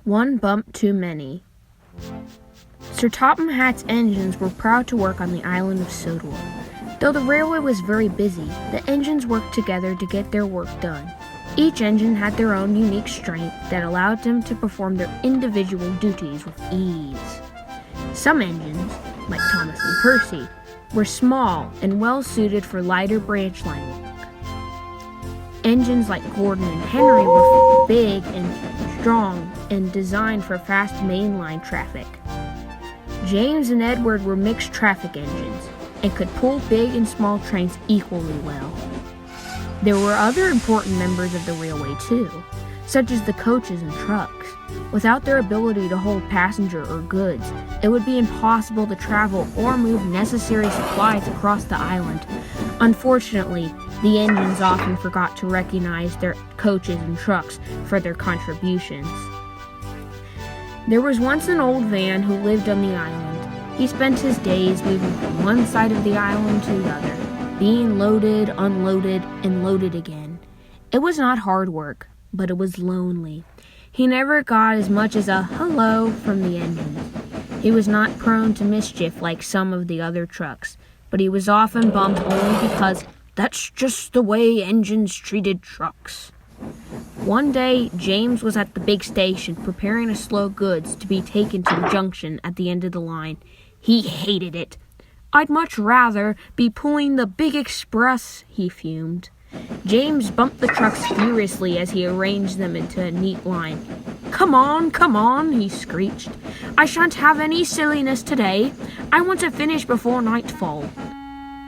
One bump too many. Sir Topham Hatt's engines were proud to work on the island of Sodor. Though the railway was very busy, the engines worked together to get their work done. Each engine had their own unique strength that allowed them to perform their individual duties with ease. Some engines, like Thomas and Percy, were small and well suited for lighter branch line work. Engines like Gordon and Henry were big and strong and designed for fast mainline traffic. James and Edward were mixed traffic engines and could pull big and small trains equally well. There were other important members of the railway too, such as the coaches and trucks. Without their ability to hold passenger or goods, it would be impossible to travel or move necessary supplies across the island. Unfortunately, the engines often forgot to recognize their coaches and trucks for their contributions. There was once an old van who lived on the island. He spent his days moving from one side of the island to the other, being loaded, unloaded, and loaded again. It was not hard work, but it was lonely. He never got as much as a hello from the engines. He was not prone to mischief like some of the other trucks, but he was often bumped only because that's just the way engines treated trucks. One day, James was at the big station preparing to slow goods to be taken to the junction at the end of the line. He hated it. "I'd much rather be pulling the big express," he fumed. James bumped the trucks furiously as he arranged them into a neat line. Come on, he screeched. "I shan't have any silliness today. I want to finish before nightfall."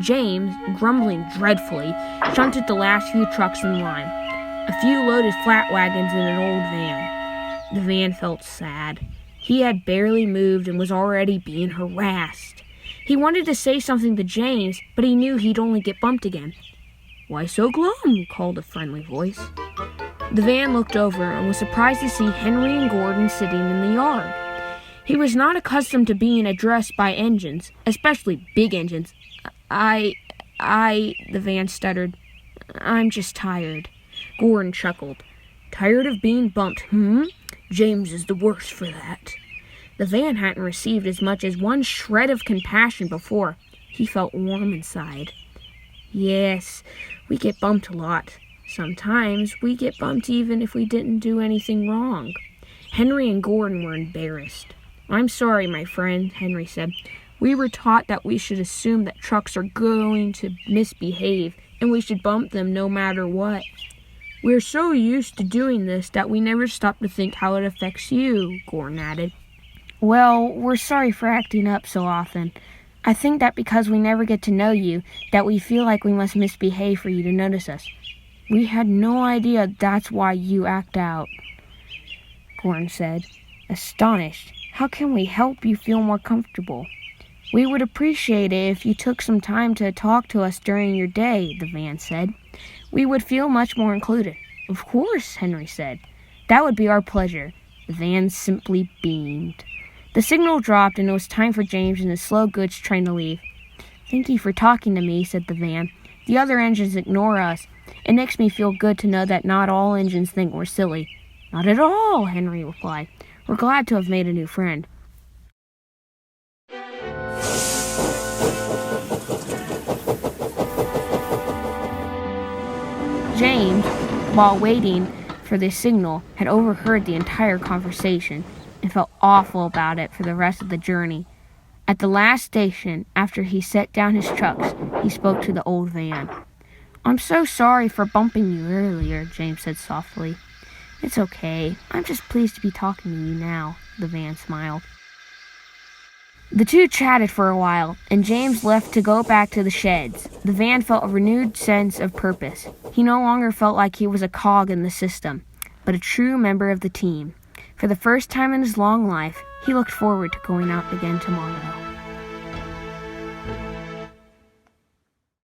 James, grumbling dreadfully, shunted the last few trucks in line. A few loaded flat wagons and an old van. The van felt sad. He had barely moved and was already being harassed. He wanted to say something to James, but he knew he'd only get bumped again. "Why so glum?" called a friendly voice. The van looked over and was surprised to see Henry and Gordon sitting in the yard. He was not accustomed to being addressed by engines, especially big engines. The van stuttered. "I'm just tired." Gordon chuckled. "Tired of being bumped, James is the worse for that." The van hadn't received as much as one shred of compassion before. He felt warm inside. "Yes, we get bumped a lot. Sometimes we get bumped even if we didn't do anything wrong." Henry and Gordon were embarrassed. "I'm sorry, my friend," Henry said. "We were taught that we should assume that trucks are going to misbehave, and we should bump them no matter what. We're so used to doing this that we never stop to think how it affects you," Gordon added. "Well, we're sorry for acting up so often. I think that because we never get to know you, that we feel like we must misbehave for you to notice us. We had no idea that's why you act out," Gordon said, astonished. "How can we help you feel more comfortable?" "We would appreciate it if you took some time to talk to us during your day," the van said. "We would feel much more included." "Of course," Henry said. "That would be our pleasure." The van simply beamed. The signal dropped and it was time for James and his slow goods train to leave. "Thank you for talking to me," said the van. "The other engines ignore us. It makes me feel good to know that not all engines think we're silly." "Not at all," Henry replied. "We're glad to have made a new friend." James, while waiting for the signal, had overheard the entire conversation and felt awful about it for the rest of the journey. At the last station, after he set down his trucks, he spoke to the old van. "I'm so sorry for bumping you earlier," James said softly. "It's okay. I'm just pleased to be talking to you now," the van smiled. The two chatted for a while, and James left to go back to the sheds. The van felt a renewed sense of purpose. He no longer felt like he was a cog in the system, but a true member of the team. For the first time in his long life, he looked forward to going out again tomorrow.